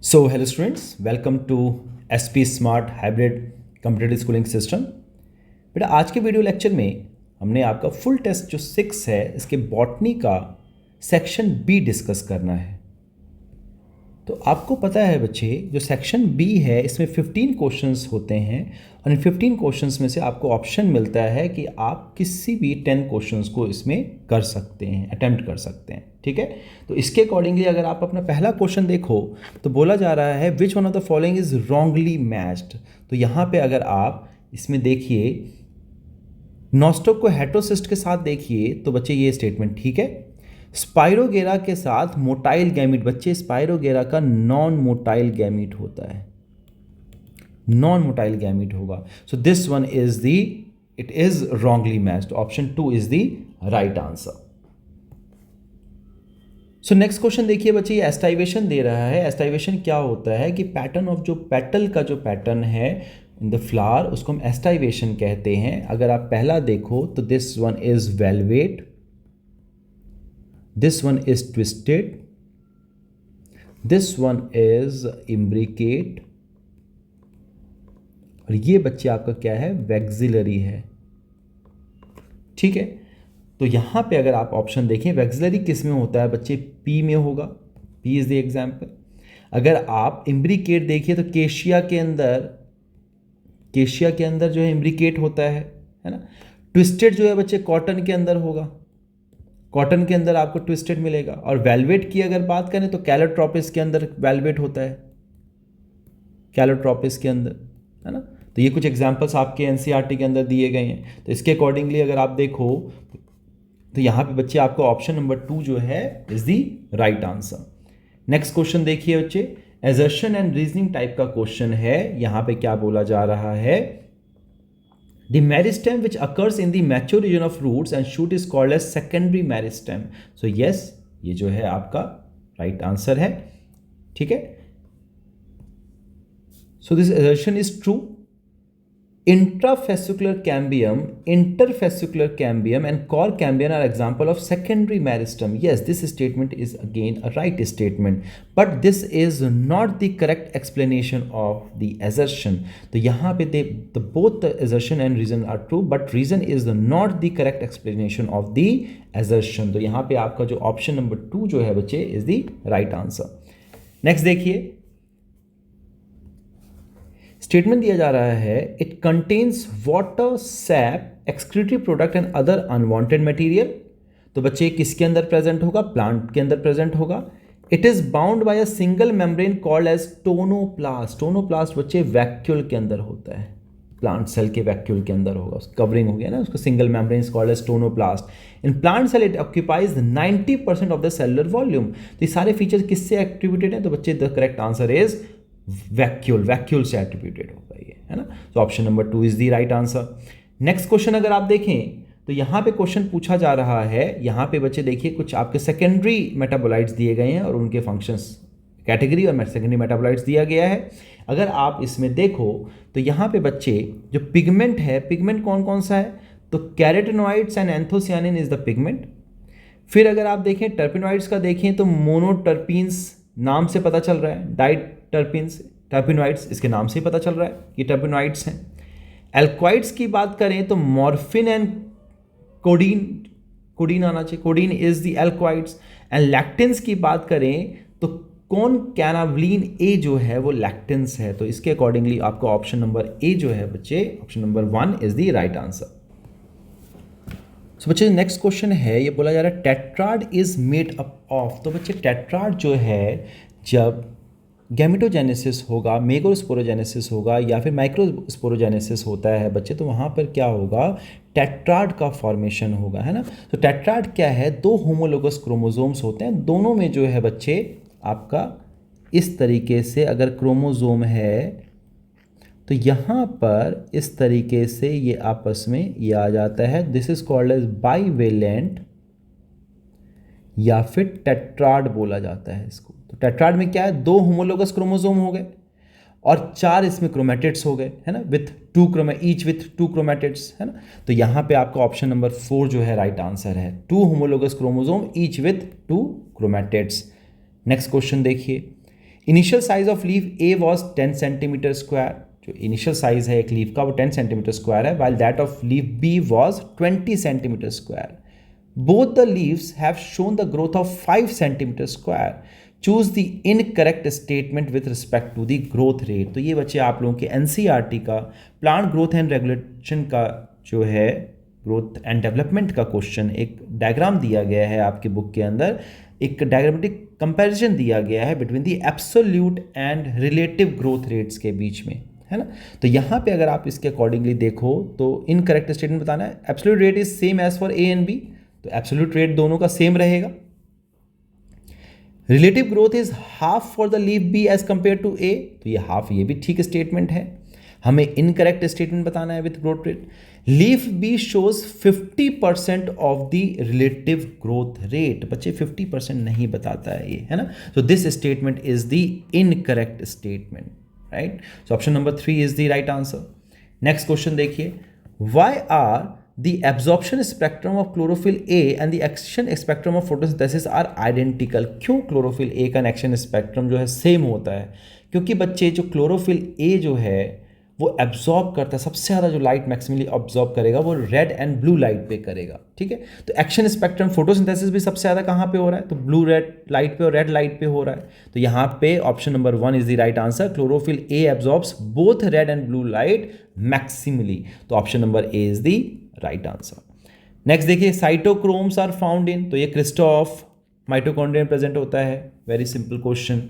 So, hello students, welcome to SP Smart Hybrid Competitive Schooling System। बेटा आज के video lecture में हमने आपका फुल टेस्ट जो 6 है इसके बॉटनी का सेक्शन बी डिस्कस करना है। तो आपको पता है बच्चे, जो सेक्शन बी है इसमें 15 क्वेश्चंस होते हैं और इन 15 क्वेश्चंस में से आपको ऑप्शन मिलता है कि आप किसी भी 10 क्वेश्चंस को इसमें कर सकते हैं, अटेम्प्ट कर सकते हैं। ठीक है, तो इसके अकॉर्डिंगली अगर आप अपना पहला क्वेश्चन देखो तो बोला जा रहा है which one of the following is wrongly matched. तो यहाँ पे अगर आप इसमें देखिए नॉस्टॉक को हेटेरोसिस्ट के साथ देखिए तो बच्चे ये स्टेटमेंट ठीक है। स्पाइरोगेरा के साथ मोटाइल गैमीट, बच्चे स्पाइरोगेरा का नॉन मोटाइल गैमीट होता है, नॉन मोटाइल गैमीट होगा। So this one is the, it is wrongly matched. Option 2 is the right answer. So next question देखिए बच्चे, ये एस्टाइवेशन दे रहा है। एस्टाइवेशन क्या होता है कि पैटर्न ऑफ जो पेटल का जो पैटर्न है इन द फ्लावर उसको हम एस्टाइवेशन कहते हैं। अगर आप पहला देखो तो this one is velvet, this one is twisted, this one is imbricate और ये बच्चे आपका क्या है, वैक्सिलरी है। ठीक है, तो यहां पे अगर आप ऑप्शन देखें वैक्सिलरी किस में होता है बच्चे, पी में होगा, पी इज द एग्जाम्पल। अगर आप इम्ब्रिकेट देखिए तो केशिया के अंदर जो है इम्ब्रिकेट होता है ना। ट्विस्टेड जो है बच्चे कॉटन के अंदर होगा, कॉटन के अंदर आपको ट्विस्टेड मिलेगा। और वेलवेट की अगर बात करें तो कैलोट्रोपिस के अंदर वेलवेट होता है, कैलोट्रोपिस के अंदर, है ना। तो ये कुछ एग्जांपल्स आपके एनसीईआरटी के अंदर दिए गए हैं। तो इसके अकॉर्डिंगली अगर आप देखो तो यहाँ पे बच्चे आपको ऑप्शन नंबर 2 जो है is the right answer. Next question देखिए बच्चे, एजर्शन एंड रीजनिंग टाइप का क्वेश्चन है। यहाँ पे क्या बोला जा रहा है, the meristem which occurs in the mature region of roots and shoot is called as secondary meristem। so yes, ये जो है आपका राइट आंसर है। ठीक है, so this assertion is true। interfascicular cambium and core cambium are example of secondary meristem। yes, this statement is again a right statement, but this is not the correct explanation of the assertion। तो यहाँ पे both the assertion and reason are true, but reason is not the correct explanation of the assertion। तो यहाँ पे आपका जो option number 2 जो है बच्चे is the right answer। Next देखिए, स्टेटमेंट दिया जा रहा है it contains water, SAP, excretory product and other unwanted material. तो बच्चे किसके अंदर प्रेजेंट होगा, प्लांट के अंदर प्रेजेंट होगा। It is bound by a single membrane called as tonoplast. Tonoplast बच्चे वैक्यूल के अंदर होता है, प्लांट सेल के वैक्यूल के अंदर होगा, कवरिंग हो गया ना, उसको single membrane called as tonoplast. In plant cell it occupies 90% of the cellular volume. तो ये सारे फीचर्स किससे एट्रीब्यूटेड है, तो बच्चे the correct answer is vacuole से एट्रीब्यूटेड होगा ये, है ना। तो option number 2 is the right answer. Next question अगर आप देखें तो यहाँ पे क्वेश्चन पूछा जा रहा है, यहाँ पे बच्चे देखिए कुछ आपके सेकेंडरी मेटाबोलाइट्स दिए गए हैं और उनके फंक्शंस, कैटेगरी और सेकेंडरी मेटाबोलाइट्स दिया गया है। अगर आप इसमें देखो तो यहाँ पे बच्चे जो पिगमेंट है, पिगमेंट कौन कौन सा है, तो carotenoids and anthocyanin is the pigment. फिर अगर आप देखें टर्पिनॉइड्स का देखें तो मोनोटर्पीन्स नाम से पता चल रहा है, डाइटर्पिन्स, टर्पिनॉइड्स इसके नाम से ही पता चल रहा है कि टर्पिनॉइड्स हैं। एल्कोइड्स की बात करें तो मॉर्फिन एंड कोडीन आना चाहिए, कोडीन इज द एल्कोइड्स। एंड लैक्टिन्स की बात करें तो कौन, कैनावलिन ए जो है वो लैक्टिन्स है। तो इसके अकॉर्डिंगली आपको ऑप्शन नंबर ए जो है बच्चे, option number 1 is the right answer. So बच्चे नेक्स्ट क्वेश्चन है, ये बोला जा रहा है tetrad is made up of. तो बच्चे टेट्राड जो है जब गैमेटोजेनेसिस होगा, मेगास्पोरोजेनेसिस होगा या फिर माइक्रोस्पोरोजेनेसिस होता है बच्चे, तो वहाँ पर क्या होगा, टेट्राड का फॉर्मेशन होगा, है ना। तो टेट्राड क्या है, 2 होमोलोगस क्रोमोसोम्स होते हैं, दोनों में जो है बच्चे आपका इस तरीके से अगर क्रोमोसोम है तो यहाँ पर इस तरीके से ये आपस में ये आ जाता है। This is called as bivalent या फिर टेट्राड बोला जाता है इसको। तो टेट्राड में क्या है, 2 होमोलोगस क्रोमोसोम हो गए और 4 इसमें क्रोमेटिड्स हो गए, है ना, ईच विथ 2 क्रोमेटिड्स, है ना। तो यहाँ पे आपका ऑप्शन नंबर 4 जो है राइट आंसर है, 2 homologous chromosome each with 2 chromatids. Next question देखिए, initial size of leaf A was 10 centimetre square, जो इनिशियल साइज है एक लीफ का वो 10 सेंटीमीटर स्क्वायर है, while that of leaf B was 20 centimetre square. Both the leaves have shown the growth of 5 centimetre square. Choose the incorrect statement with respect to the growth rate. तो ये बच्चे आप लोगों के NCERT का plant growth and regulation का जो है ग्रोथ एंड डेवलपमेंट का क्वेश्चन, एक डायग्राम दिया गया है आपकी बुक के अंदर, एक डायग्रामेटिक कंपैरिजन दिया गया है between the absolute and relative growth rates के बीच में, है ना. तो यहाँ पे अगर आप इसके अकॉर्डिंगली देखो तो इनकरेक्ट स्टेटमेंट बताना है. Absolute rate is same as for A and B, तो एब्सोल्यूट रेट दोनों का सेम रहेगा. Relative growth is half for the leaf B as compare to A, तो ये हाफ, ये भी ठीक स्टेटमेंट है. हमें इनकरेक्ट स्टेटमेंट बताना है with growth rate. Leaf B shows 50% of the relative growth rate. बच्चे 50% नहीं बताता है ये, है ना. So this statement is the incorrect statement, right. So option number 3 is the right answer. Next question देखिए. Why are the absorption spectrum of chlorophyll A and the action spectrum of photosynthesis are identical. क्यों chlorophyll A का action spectrum जो है same होता है? क्योंकि बच्चे जो chlorophyll A जो है वो एब्जॉर्ब करता है, सबसे ज़्यादा जो लाइट मैक्सिमली ऑब्जॉर्ब करेगा वो रेड एंड ब्लू लाइट पे करेगा, ठीक है. तो एक्शन स्पेक्ट्रम फोटोसिंथेसिस भी सबसे ज़्यादा कहाँ पे हो रहा है, तो ब्लू रेड लाइट पे और रेड लाइट पे हो रहा है. तो यहाँ पे option number 1 is the right answer. Chlorophyll A absorbs both red and blue light maximally. तो option number A is the right answer. Next देखिए. साइटोक्रोम्स आर फाउंड इन, तो ये क्रिस्टल ऑफ माइटोकॉन्ड्रिया में प्रेजेंट होता है. Very simple question.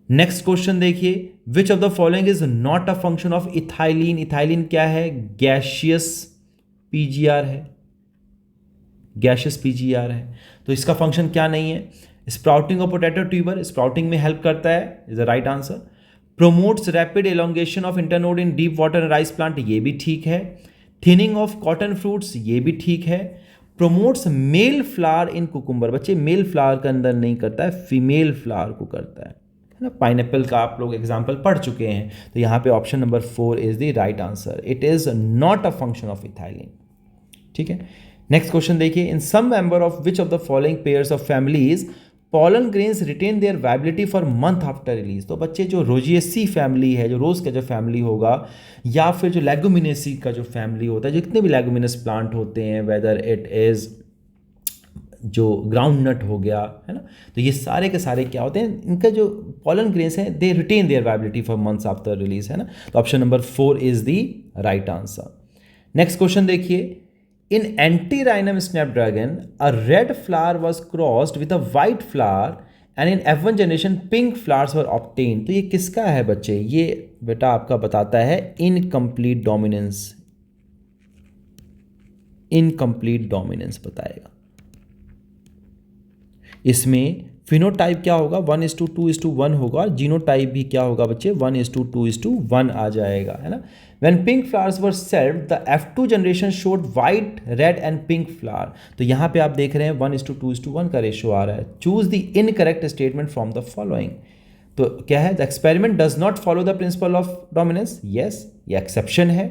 Next question देखिए. Which of the following is not a function of ethylene. Ethylene क्या है, gaseous PGR है, गैशियस पीजीआर है. तो इसका फंक्शन क्या नहीं है. Sprouting of potato tuber, sprouting में हेल्प करता है, is the right answer. Promotes rapid elongation of internode in deep water and rice plant, ये भी ठीक है. थिनिंग ऑफ कॉटन फ्रूट्स, ये भी ठीक है. Promotes male flower in cucumber, बच्चे मेल फ्लावर के अंदर नहीं करता है, फीमेल फ्लावर को करता है ना. पाइनएप्पल का आप लोग एग्जाम्पल पढ़ चुके हैं. तो यहाँ पे option number 4 is the right answer. It is not a function of ethylene, ठीक है. नेक्स्ट क्वेश्चन देखिए. In some member of which of the following pairs of families pollen grains retain their viability for month after release. तो बच्चे जो रोजिएसी family है, जो रोज का जो फैमिली होगा, या फिर जो लेगुमिनेसी का जो फैमिली होता है, जितने भी लेगुमिनस प्लांट होते हैं, वेदर इट इज जो ग्राउंड नट हो गया, है ना, तो ये सारे के सारे क्या होते हैं, इनका जो पॉलन ग्रेन्स हैं they retain their viability for months after release, है ना. तो option number 4 is the right answer. Next question देखिए. In Antirrhinum snapdragon, a red flower was crossed with a white flower and in F1 generation pink flowers were obtained. तो ये किसका है बच्चे, ये बेटा आपका बताता है इनकम्प्लीट डोमिनेंस. इनकम्प्लीट डोमिनेंस बताएगा. इसमें फिनोटाइप क्या होगा, 1:2:1 होगा, और जीनोटाइप भी क्या होगा बच्चे, 1:2:1 आ जाएगा, है ना. When pink flowers were served, the F2 generation showed white, red and pink flower. तो यहाँ पे आप देख रहे हैं 1:2:1 का रेशियो आ रहा है. Choose the incorrect statement from the following. तो क्या है, the experiment does not follow the principle of dominance. Yes, ये exception है.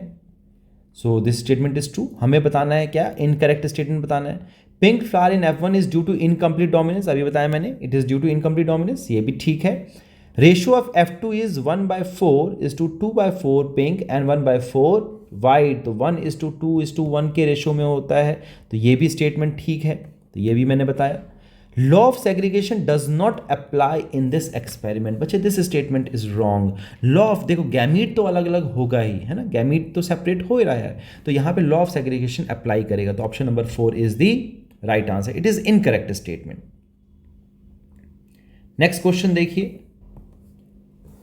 So this statement is true. हमें बताना है क्या, incorrect statement बताना है. Pink flower in F1 is due to incomplete dominance. अभी बताया मैंने, it is due to incomplete dominance. ये भी ठीक है. Ratio of F2 is 1/4 is to 2/4 pink and 1/4 white. तो 1:2:1 के रेशियो में होता है. तो ये भी स्टेटमेंट ठीक है, तो ये भी मैंने बताया. Law of segregation does not apply in this experiment. बच्चे this statement is wrong. Law of, देखो गैमीट तो अलग अलग होगा ही, है ना, गैमीट तो सेपरेट हो ही रहा है, तो यहाँ पे लॉ ऑफ सेग्रीगेशन अप्लाई करेगा. तो option number 4 is the right answer. It is incorrect statement. Next question देखिए.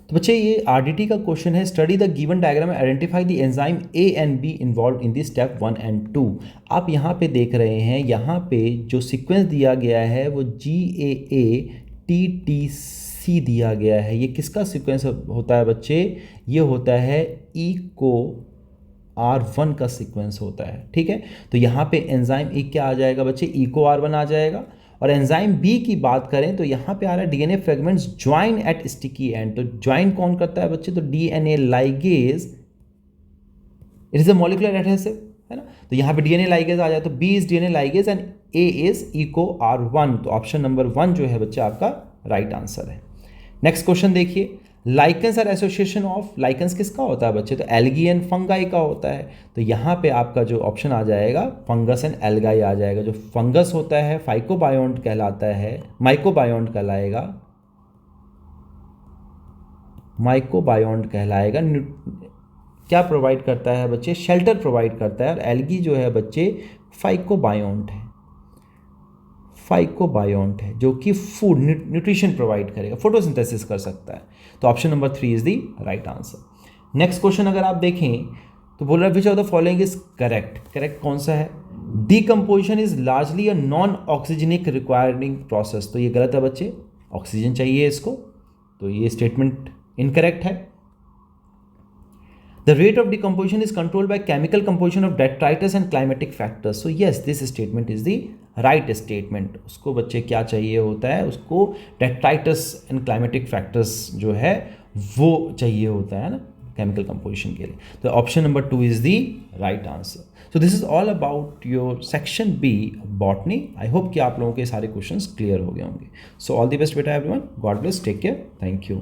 तो बच्चे ये आरडीटी का क्वेश्चन है. Study the given diagram and identify the enzyme A and be involve in the step 1 and 2. आप यहाँ पे देख रहे हैं, यहाँ पे जो सीक्वेंस दिया गया है वो GAATTC दिया गया है. ये किसका सीक्वेंस होता है बच्चे, ये होता है इको R1 का सीक्वेंस होता है, ठीक है. तो यहाँ पे एंजाइम ए क्या आ जाएगा बच्चे, इको R1 आ जाएगा. और एंजाइम बी की बात करें तो यहाँ पे आ रहा है DNA fragments join at sticky end. तो ज्वाइन कौन करता है बच्चे, तो DNA ligase. It is a molecular adhesive, है ना. तो यहाँ पे डीएनए लाइगेज आ जाए, तो B is DNA ligase and A is Eco R1. तो ऑप्शन नंबर 1 जो है बच्चे आपका राइट आंसर है. नेक्स्ट क्वेश्चन देखिए, lichens are association of, lichens किसका होता है बच्चे, तो एल्गी एंड फंगाई का होता है। तो यहाँ पे आपका जो ऑप्शन आ जाएगा फंगस एंड एल्गाई आ जाएगा। जो फंगस होता है फाइकोबायोन्ट कहलाता है, माइकोबायोन्ट कहलाएगा, माइकोबायोन्ट कहलाएगा। क्या प्रोवाइड करता है बच्चे, शेल्टर प्रोवाइड करता है। और एल्गी जो है बच्चे फाइकोबायोन्ट है, फाइकोबायोन्ट है जो कि फूड न्यूट्रिशन प्रोवाइड करेगा, फोटोसिंथेसिस कर सकता है। तो option number 3 is the right answer. Next question अगर आप देखें तो बोल रहा है विच of the following is correct, correct कौन सा है, decomposition is largely a non oxygenic requiring process. तो ये गलत है बच्चे, ऑक्सीजन चाहिए इसको, तो ये स्टेटमेंट इनकरेक्ट है। The rate of decomposition is controlled by chemical composition of detritus and climatic factors. So yes, this statement is the right statement. उसको बच्चे क्या चाहिए होता है, उसको detritus and climatic factors जो है वो चाहिए होता है ना chemical composition के लिए। तो option number 2 is the right answer. So this is all about your section B botany. I hope कि आप लोगों के सारे questions clear हो गए होंगे. So all the best बेटा everyone. God bless. Take care. Thank you.